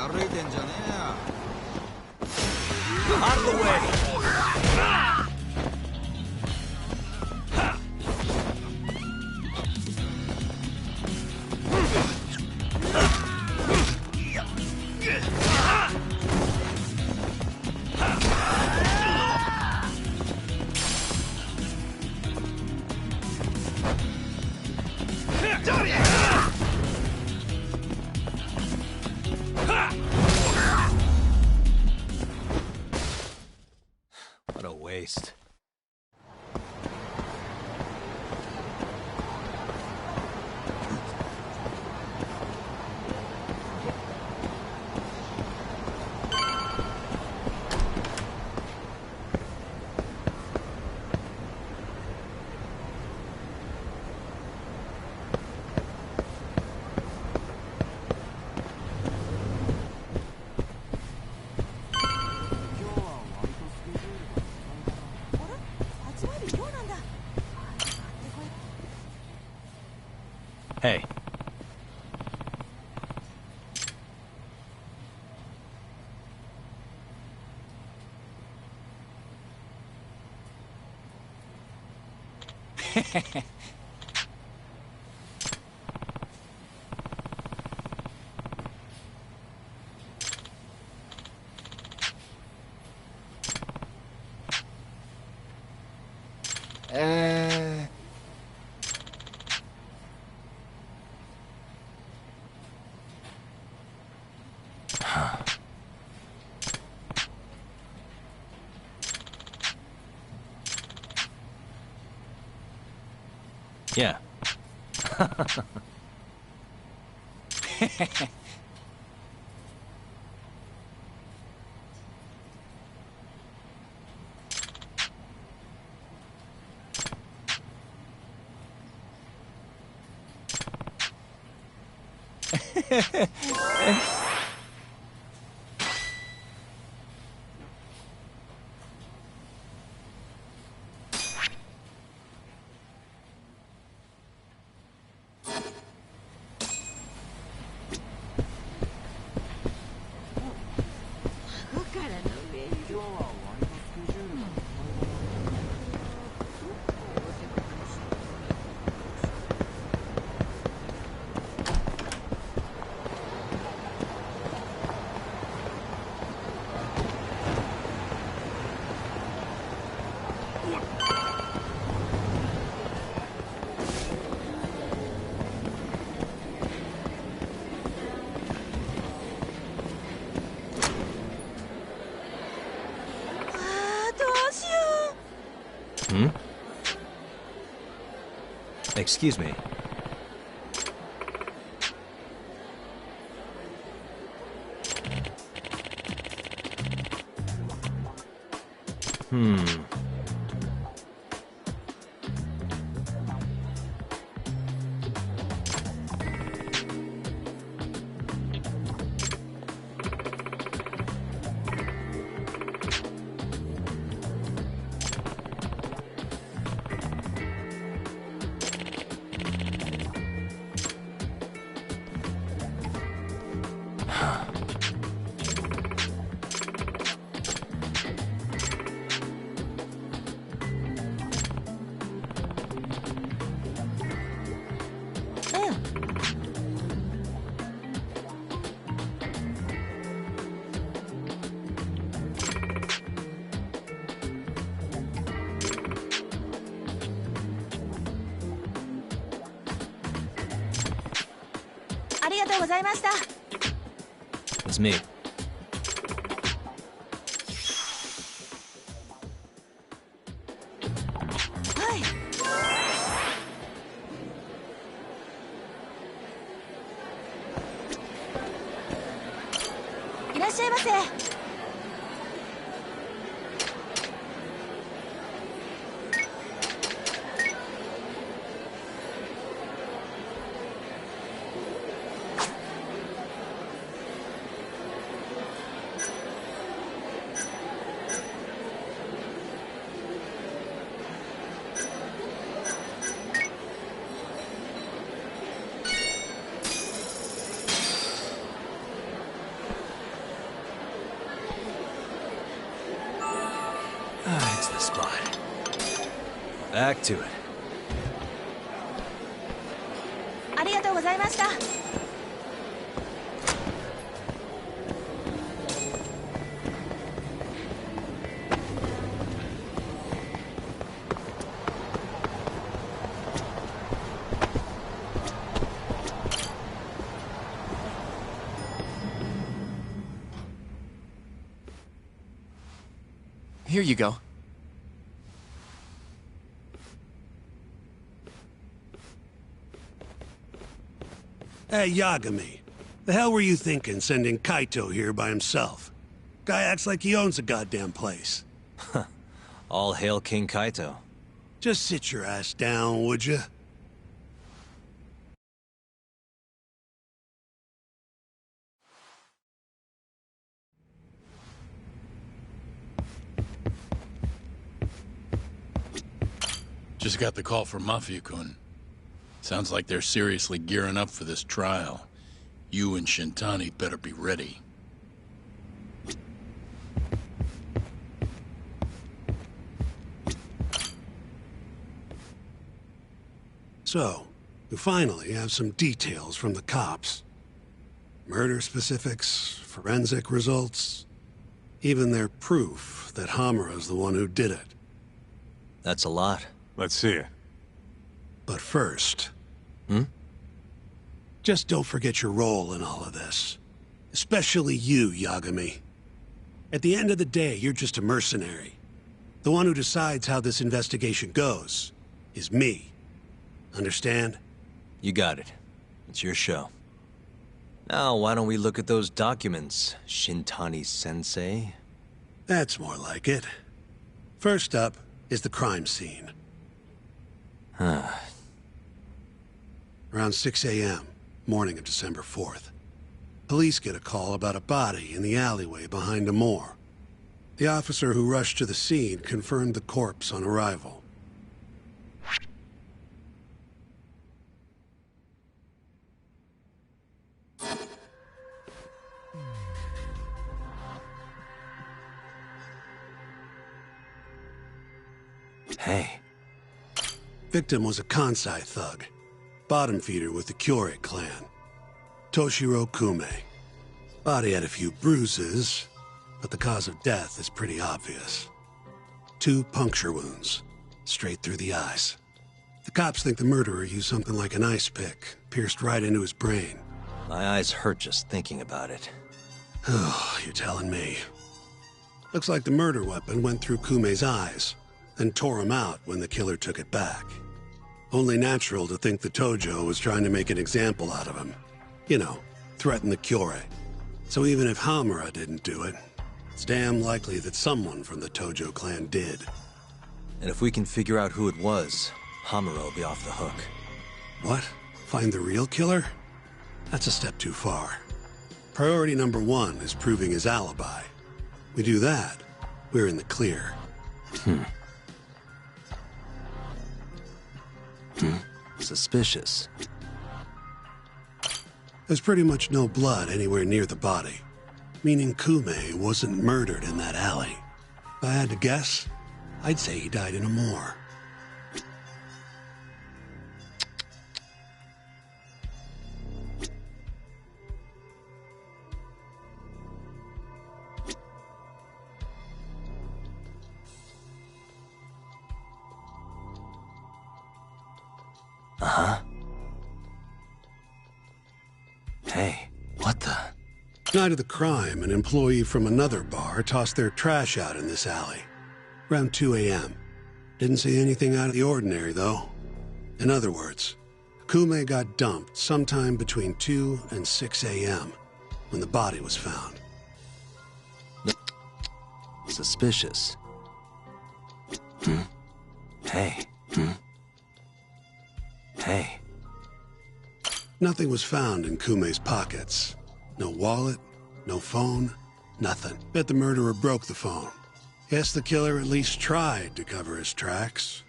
歩いてんじゃねえよ。Out of the way! What a waste. Hey. Yeah. Hmm? Excuse me. It's me. Back to it. ありがとうございました。Here you go. Hey, Yagami. The hell were you thinking sending Kaito here by himself? Guy acts like he owns the goddamn place. All hail King Kaito. Just sit your ass down, would you? Just got the call from Mafia-kun. Sounds like they're seriously gearing up for this trial. You and Shintani better be ready. So, we finally have some details from the cops. Murder specifics, forensic results, even their proof that Hamura's the one who did it. That's a lot. Let's see it. But first... Just don't forget your role in all of this. Especially you, Yagami. At the end of the day, you're just a mercenary. The one who decides how this investigation goes is me. Understand? You got it. It's your show. Now, why don't we look at those documents, Shintani-sensei? That's more like it. First up is the crime scene. Around 6 a.m., morning of December 4th. Police get a call about a body in the alleyway behind a moor. The officer who rushed to the scene confirmed the corpse on arrival. Hey. Victim was a Kansai thug, bottom feeder with the Kyorei clan. Toshiro Kume. Body had a few bruises, but the cause of death is pretty obvious. 2 puncture wounds, straight through the eyes. The cops think the murderer used something like an ice pick, pierced right into his brain. My eyes hurt just thinking about it. Oh, you're telling me. Looks like the murder weapon went through Kume's eyes, then tore him out when the killer took it back. Only natural to think the Tojo was trying to make an example out of him. You know, threaten the Kyorei. So even if Hamura didn't do it, it's damn likely that someone from the Tojo clan did. And if we can figure out who it was, Hamura will be off the hook. What? Find the real killer? That's a step too far. Priority number 1 is proving his alibi. We do that, we're in the clear. Suspicious. There's pretty much no blood anywhere near the body, meaning Kume wasn't murdered in that alley. If I had to guess, I'd say he died in a moor. Hey, what the? Night of the crime, an employee from another bar tossed their trash out in this alley. Around 2 a.m. Didn't see anything out of the ordinary, though. In other words, Kume got dumped sometime between 2 and 6 a.m. when the body was found. Suspicious. Hey. Hey. Nothing was found in Kume's pockets. No wallet, no phone, nothing. Bet the murderer broke the phone. Guess the killer at least tried to cover his tracks.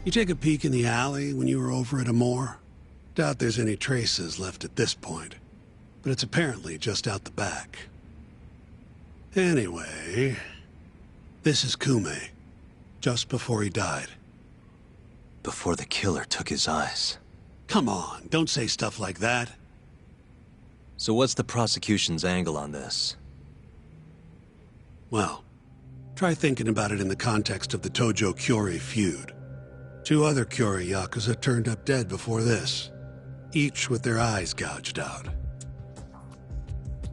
You take a peek in the alley when you were over at Amore? Doubt there's any traces left at this point. but it's apparently just out the back. Anyway, this is Kume, just before he died. Before the killer took his eyes. Come on, don't say stuff like that. So what's the prosecution's angle on this? Well, try thinking about it in the context of the Tojo-Kyorei feud. 2 other Kyorei Yakuza turned up dead before this, each with their eyes gouged out.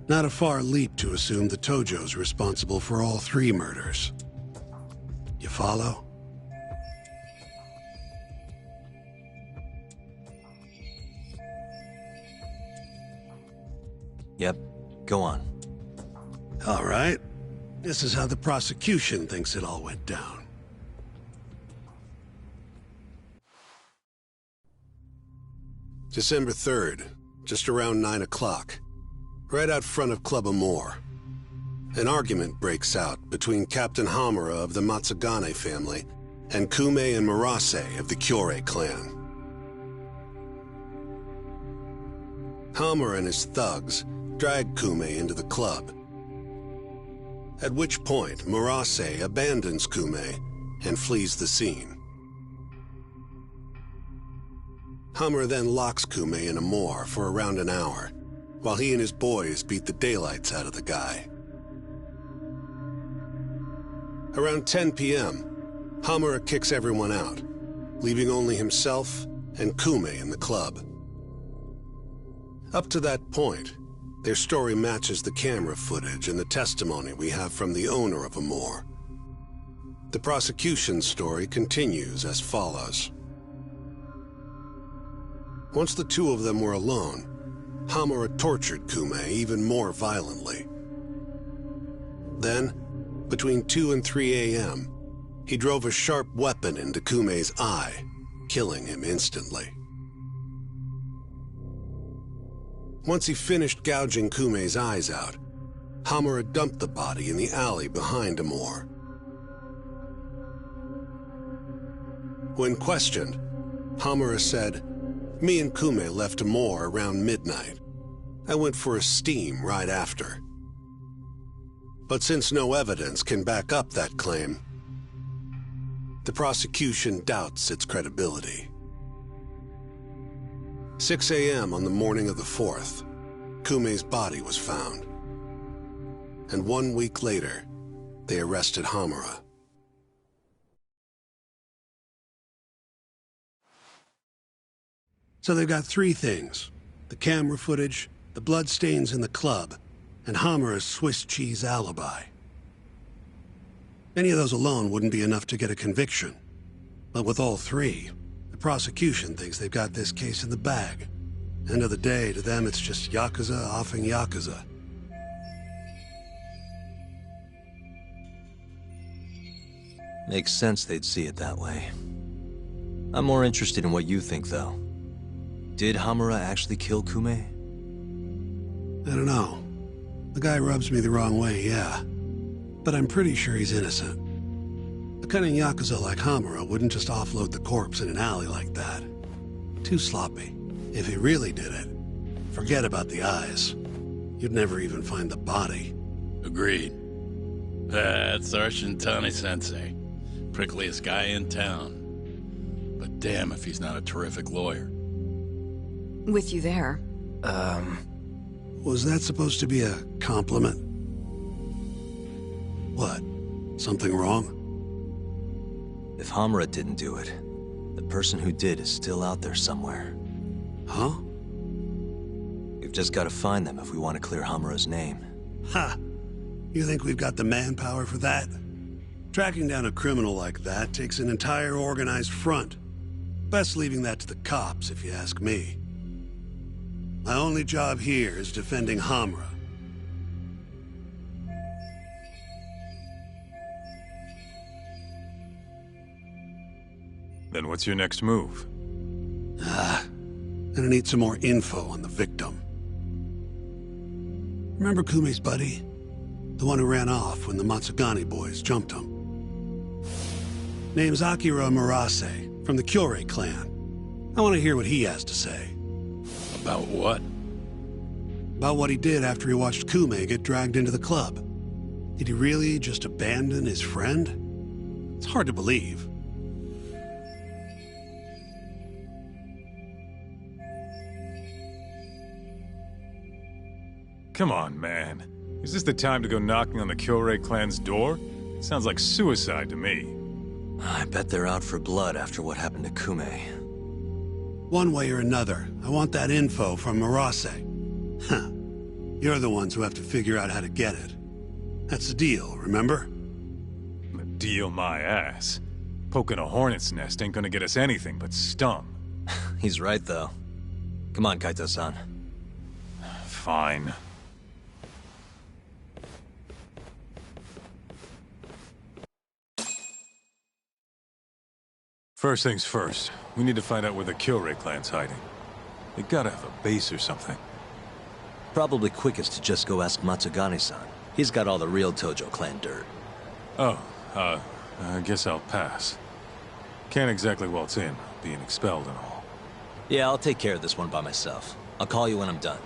Not a far leap to assume the Tojo's responsible for all 3 murders. You follow? Yep, go on. All right. This is how the prosecution thinks it all went down. December 3rd, just around 9 o'clock, right out front of Club Amore. An argument breaks out between Captain Hamura of the Matsugane family and Kume and Murase of the Kyorei clan. Hamura and his thugs drag Kume into the club, at which point Murase abandons Kume and flees the scene. Hamura then locks Kume in Amore for around an hour, while he and his boys beat the daylights out of the guy. Around 10 p.m., Hamura kicks everyone out, leaving only himself and Kume in the club. Up to that point, their story matches the camera footage and the testimony we have from the owner of Amore. The prosecution's story continues as follows. Once the 2 of them were alone, Hamura tortured Kume even more violently. Then, between 2 and 3 a.m., he drove a sharp weapon into Kume's eye, killing him instantly. Once he finished gouging Kume's eyes out, Hamura dumped the body in the alley behind Amore. When questioned, Hamura said, "Me and Kume left Amore around midnight. I went for a steam right after." But since no evidence can back up that claim, the prosecution doubts its credibility. 6 a.m. on the morning of the 4th, Kume's body was found. And 1 week later, they arrested Hamura. So they've got 3 things: the camera footage, the bloodstains in the club, and Hamura's Swiss cheese alibi. Any of those alone wouldn't be enough to get a conviction. But with all 3, the prosecution thinks they've got this case in the bag. End of the day, to them it's just Yakuza offing Yakuza. Makes sense they'd see it that way. I'm more interested in what you think, though. Did Hamura actually kill Kume? I don't know. The guy rubs me the wrong way, yeah. But I'm pretty sure he's innocent. A cunning Yakuza like Hamura wouldn't just offload the corpse in an alley like that. Too sloppy. If he really did it, forget about the eyes. You'd never even find the body. Agreed. That's our Shintani-sensei. Prickliest guy in town. But damn if he's not a terrific lawyer. With you there. Was that supposed to be a compliment? What? Something wrong? If Hamura didn't do it, the person who did is still out there somewhere. Huh? We've just got to find them if we want to clear Hamura's name. Ha! You think we've got the manpower for that? Tracking down a criminal like that takes an entire organized front. Best leaving that to the cops, if you ask me. My only job here is defending Hamura. Then what's your next move? And I need some more info on the victim. Remember Kume's buddy? The one who ran off when the Matsugane boys jumped him. Name's Akira Murase, from the Kyorei clan. I want to hear what he has to say. About what? About what he did after he watched Kume get dragged into the club. Did he really just abandon his friend? It's hard to believe. Come on, man. Is this the time to go knocking on the Kyorei clan's door? It sounds like suicide to me. I bet they're out for blood after what happened to Kume. One way or another, I want that info from Marase. Huh. You're the ones who have to figure out how to get it. That's the deal, remember? The deal my ass. Poking a hornet's nest ain't gonna get us anything but stung. He's right, though. Come on, Kaito-san. Fine. First things first, we need to find out where the Kyorei clan's hiding. They gotta have a base or something. Probably quickest to just go ask Matsugane-san. He's got all the real Tojo clan dirt. Oh, I guess I'll pass. Can't exactly waltz in, being expelled and all. Yeah, I'll take care of this one by myself. I'll call you when I'm done.